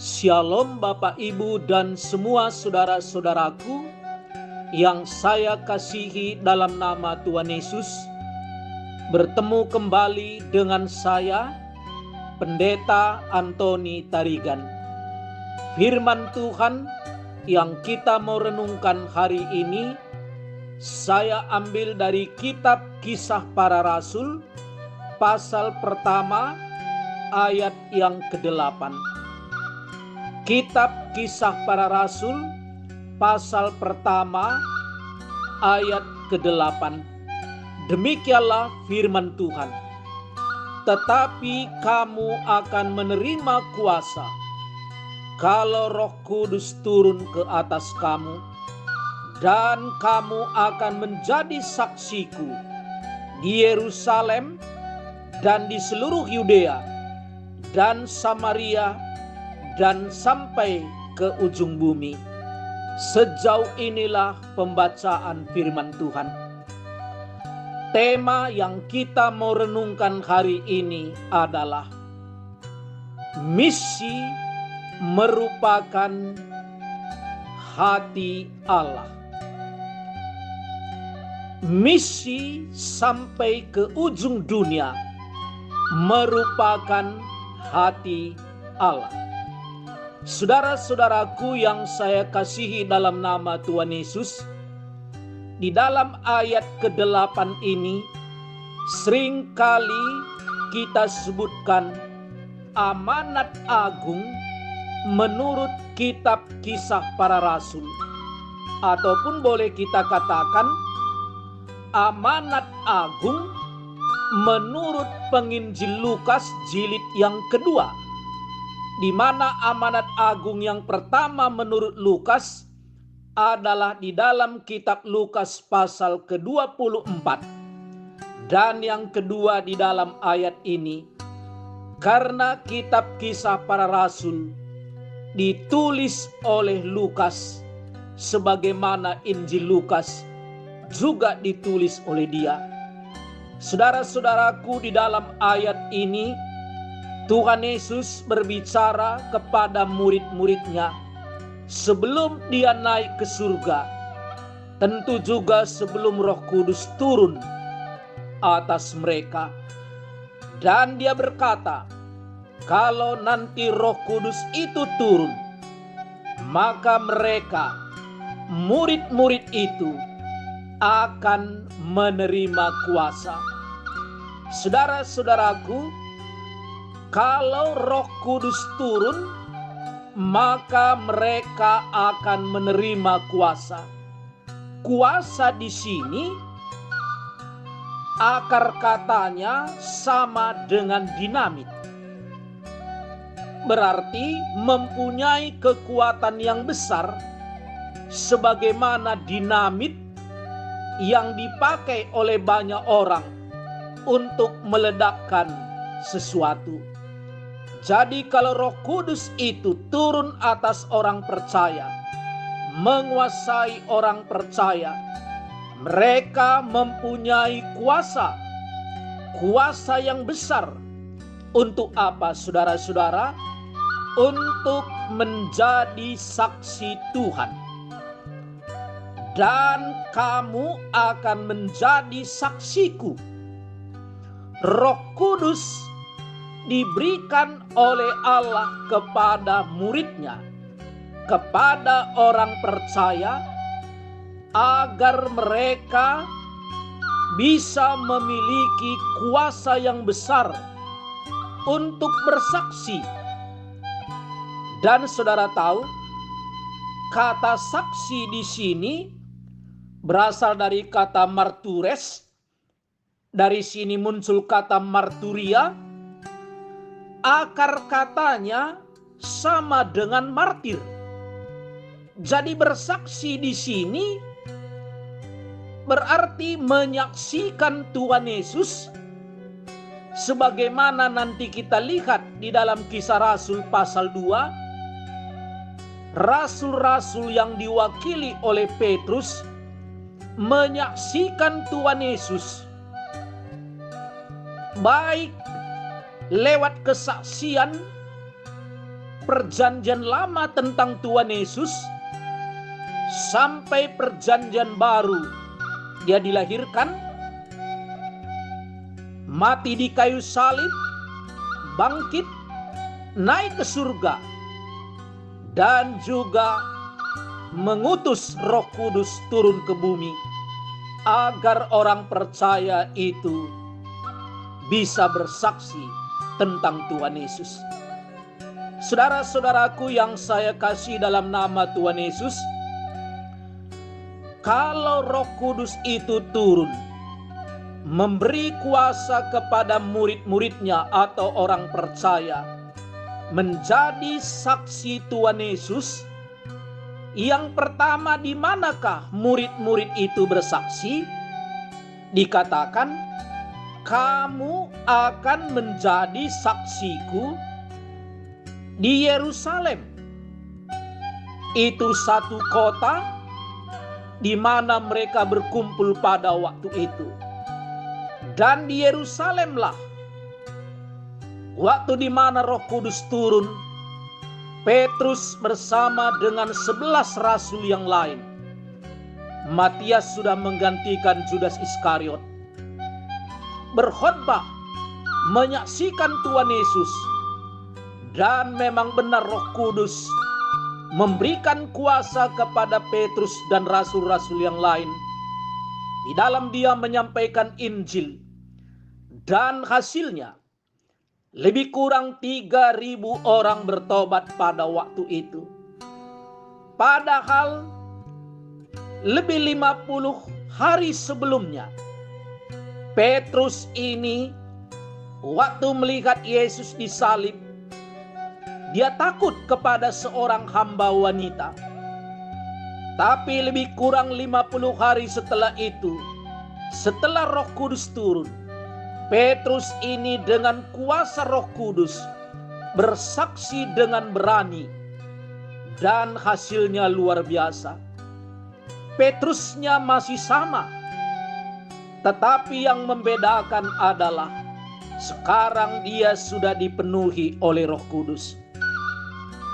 Shalom Bapak Ibu dan semua saudara-saudaraku yang saya kasihi dalam nama Tuhan Yesus. Bertemu kembali dengan saya, Pendeta Antoni Tarigan. Firman Tuhan yang kita mau renungkan hari ini, saya ambil dari kitab Kisah Para Rasul, pasal pertama, ayat yang ke-8. Kitab Kisah Para Rasul, pasal pertama, ayat ke-8. Demikianlah firman Tuhan. Tetapi kamu akan menerima kuasa kalau Roh Kudus turun ke atas kamu, dan kamu akan menjadi saksiku di Yerusalem dan di seluruh Yudea dan Samaria dan sampai ke ujung bumi. Sejauh inilah pembacaan firman Tuhan. Tema yang kita mau renungkan hari ini adalah misi merupakan hati Allah. Misi sampai ke ujung dunia merupakan hati Allah. Saudara-saudaraku yang saya kasihi dalam nama Tuhan Yesus, di dalam ayat ke-8 ini seringkali kita sebutkan amanat agung menurut kitab Kisah Para Rasul, ataupun boleh kita katakan amanat agung menurut penginjil Lukas jilid yang kedua, di mana amanat agung yang pertama menurut Lukas adalah di dalam kitab Lukas pasal ke-24, dan yang kedua di dalam ayat ini, karena kitab Kisah Para Rasul ditulis oleh Lukas sebagaimana Injil Lukas juga ditulis oleh dia. Saudara-saudaraku, di dalam ayat ini Tuhan Yesus berbicara kepada murid-muridnya sebelum dia naik ke surga, tentu juga sebelum Roh Kudus turun atas mereka. Dan dia berkata, kalau nanti Roh Kudus itu turun, maka mereka, murid-murid itu, akan menerima kuasa. Saudara-saudaraku, kalau Roh Kudus turun, maka mereka akan menerima kuasa. Kuasa di sini akar katanya sama dengan dinamit. Berarti mempunyai kekuatan yang besar sebagaimana dinamit yang dipakai oleh banyak orang untuk meledakkan sesuatu. Jadi kalau Roh Kudus itu turun atas orang percaya, menguasai orang percaya, mereka mempunyai kuasa yang besar. Untuk apa, saudara-saudara? Untuk menjadi saksi Tuhan. Dan kamu akan menjadi saksiku. Roh Kudus diberikan oleh Allah kepada muridnya, kepada orang percaya, agar mereka bisa memiliki kuasa yang besar untuk bersaksi. Dan saudara tahu, kata saksi di sini berasal dari kata martures. Dari sini muncul kata marturia. Akar katanya sama dengan martir. Jadi bersaksi di sini berarti menyaksikan Tuhan Yesus, sebagaimana nanti kita lihat di dalam Kisah Rasul pasal 2. Rasul-rasul yang diwakili oleh Petrus menyaksikan Tuhan Yesus, baik lewat kesaksian Perjanjian Lama tentang Tuhan Yesus sampai Perjanjian Baru. Dia dilahirkan, mati di kayu salib, bangkit, naik ke surga, dan juga mengutus Roh Kudus turun ke bumi agar orang percaya itu bisa bersaksi tentang Tuhan Yesus. Saudara-saudaraku yang saya kasih dalam nama Tuhan Yesus, kalau Roh Kudus itu turun, memberi kuasa kepada murid-muridnya atau orang percaya menjadi saksi Tuhan Yesus, yang pertama di manakah murid-murid itu bersaksi? Dikatakan, kamu akan menjadi saksiku di Yerusalem. Itu satu kota di mana mereka berkumpul pada waktu itu. Dan di Yerusalemlah waktu di mana Roh Kudus turun, Petrus bersama dengan 11 rasul yang lain. Matias sudah menggantikan Judas Iskariot, berkhotbah menyaksikan Tuhan Yesus. Dan memang benar Roh Kudus memberikan kuasa kepada Petrus dan rasul-rasul yang lain. Di dalam dia menyampaikan Injil. Dan hasilnya lebih kurang 3.000 orang bertobat pada waktu itu. Padahal lebih 50 hari sebelumnya, Petrus ini waktu melihat Yesus disalib, dia takut kepada seorang hamba wanita. Tapi lebih kurang 50 hari setelah itu, setelah Roh Kudus turun, Petrus ini dengan kuasa Roh Kudus bersaksi dengan berani. Dan hasilnya luar biasa. Petrusnya masih sama, tetapi yang membedakan adalah sekarang dia sudah dipenuhi oleh Roh Kudus.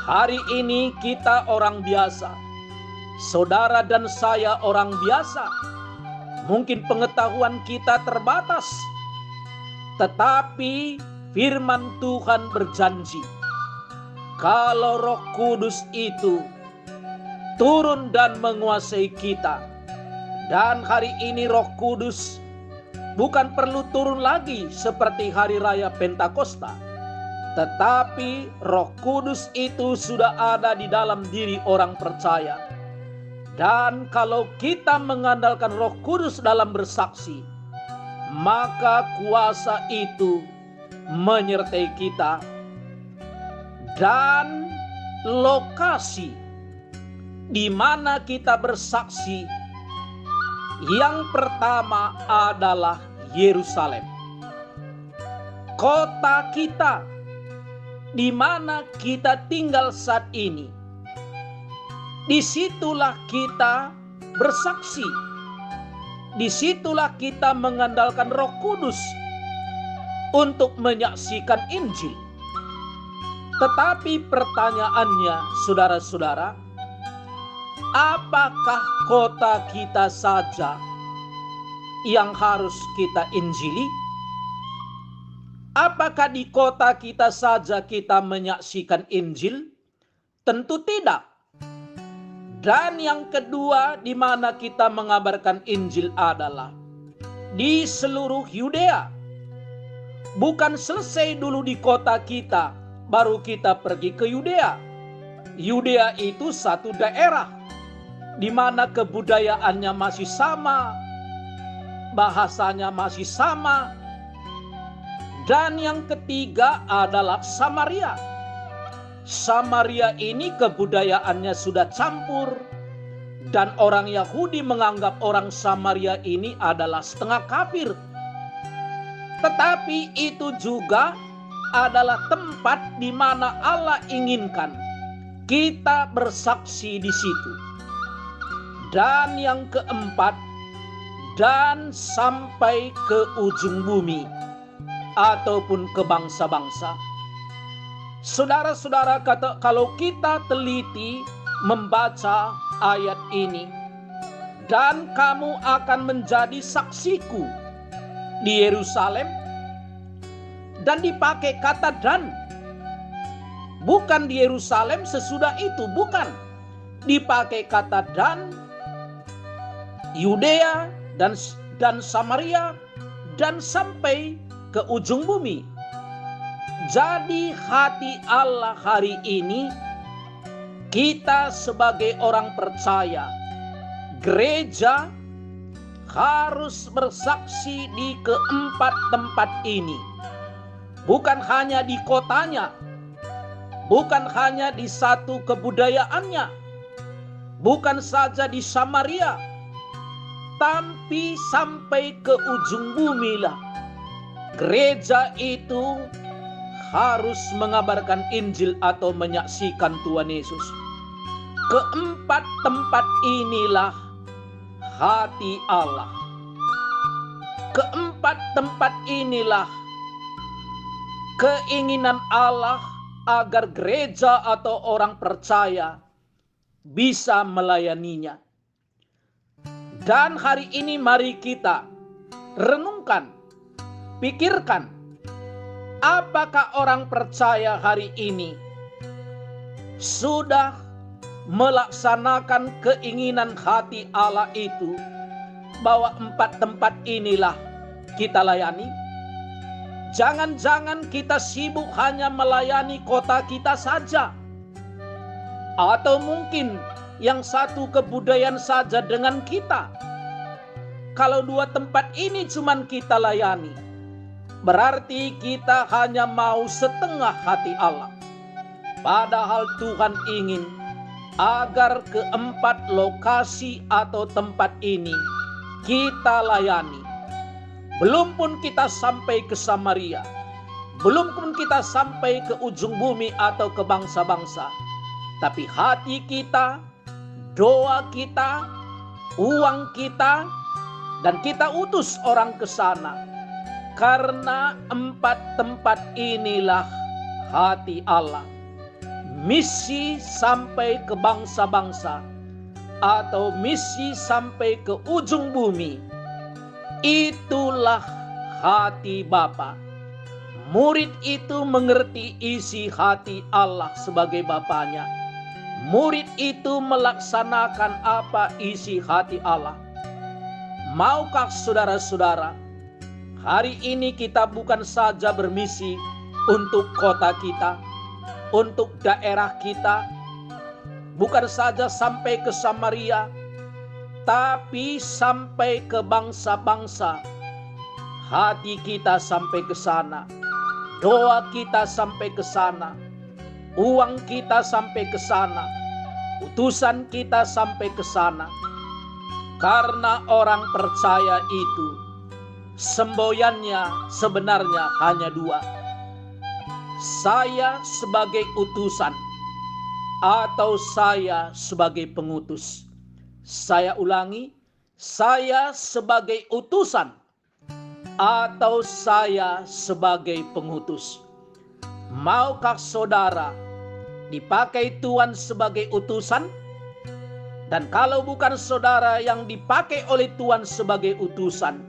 Hari ini kita orang biasa, saudara dan saya orang biasa. Mungkin pengetahuan kita terbatas, tetapi firman Tuhan berjanji, kalau Roh Kudus itu turun dan menguasai kita. Dan hari ini Roh Kudus bukan perlu turun lagi seperti hari raya Pentakosta, tetapi Roh Kudus itu sudah ada di dalam diri orang percaya. Dan kalau kita mengandalkan Roh Kudus dalam bersaksi, maka kuasa itu menyertai kita. Dan lokasi di mana kita bersaksi yang pertama adalah Yerusalem. Kota kita di mana kita tinggal saat ini. Disitulah kita bersaksi. Disitulah kita mengandalkan Roh Kudus untuk menyaksikan Injil. Tetapi pertanyaannya, saudara-saudara, apakah kota kita saja yang harus kita injili? Apakah di kota kita saja kita menyaksikan Injil? Tentu tidak. Dan yang kedua, di mana kita mengabarkan Injil adalah di seluruh Yudea. Bukan selesai dulu di kota kita, baru kita pergi ke Yudea. Yudea itu satu daerah di mana kebudayaannya masih sama, bahasanya masih sama. Dan yang ketiga adalah Samaria. Samaria ini kebudayaannya sudah campur. Dan orang Yahudi menganggap orang Samaria ini adalah setengah kafir. Tetapi itu juga adalah tempat di mana Allah inginkan kita bersaksi di situ. Dan yang keempat, dan sampai ke ujung bumi ataupun ke bangsa-bangsa. Saudara-saudara, kalau kita teliti membaca ayat ini, dan kamu akan menjadi saksiku di Yerusalem, dan dipakai kata dan, bukan di Yerusalem sesudah itu, bukan, dipakai kata dan, Yudea dan Samaria, dan sampai ke ujung bumi. Jadi hati Allah hari ini, kita sebagai orang percaya, gereja harus bersaksi di keempat tempat ini. Bukan hanya di kotanya, bukan hanya di satu kebudayaannya, bukan saja di Samaria, tapi sampai ke ujung bumi lah. Gereja itu harus mengabarkan Injil atau menyaksikan Tuhan Yesus. Keempat tempat inilah hati Allah. Keempat tempat inilah keinginan Allah agar gereja atau orang percaya bisa melayaninya. Dan hari ini mari kita renungkan, pikirkan, apakah orang percaya hari ini sudah melaksanakan keinginan hati Allah itu, bahwa empat tempat inilah kita layani? Jangan-jangan kita sibuk hanya melayani kota kita saja, atau mungkin yang satu kebudayaan saja dengan kita. Kalau dua tempat ini cuman kita layani, berarti kita hanya mau setengah hati Allah. Padahal Tuhan ingin agar keempat lokasi atau tempat ini kita layani. Belum pun kita sampai ke Samaria, belum pun kita sampai ke ujung bumi atau ke bangsa-bangsa, tapi hati kita, doa kita, uang kita, dan kita utus orang ke sana. Karena empat tempat inilah hati Allah. Misi sampai ke bangsa-bangsa atau misi sampai ke ujung bumi, itulah hati Bapa. Murid itu mengerti isi hati Allah sebagai Bapanya. Murid itu melaksanakan apa isi hati Allah. Maukah saudara-saudara, hari ini kita bukan saja bermisi untuk kota kita, untuk daerah kita, bukan saja sampai ke Samaria, tapi sampai ke bangsa-bangsa. Hati kita sampai ke sana, doa kita sampai ke sana, uang kita sampai ke sana, utusan kita sampai ke sana. Karena orang percaya itu semboyannya sebenarnya hanya dua. Saya sebagai utusan atau saya sebagai pengutus. Saya ulangi, saya sebagai utusan atau saya sebagai pengutus. Maukah saudara dipakai Tuhan sebagai utusan? Dan kalau bukan saudara yang dipakai oleh Tuhan sebagai utusan,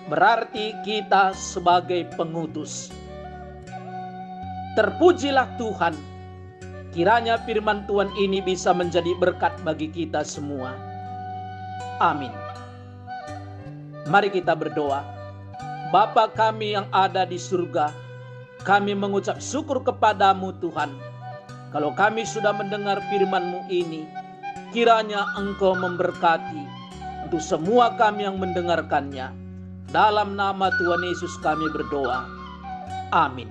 berarti kita sebagai pengutus. Terpujilah Tuhan. Kiranya firman Tuhan ini bisa menjadi berkat bagi kita semua. Amin. Mari kita berdoa. Bapa kami yang ada di surga, kami mengucap syukur kepadamu Tuhan. Kalau kami sudah mendengar firman-Mu ini, kiranya Engkau memberkati untuk semua kami yang mendengarkannya. Dalam nama Tuhan Yesus kami berdoa. Amin.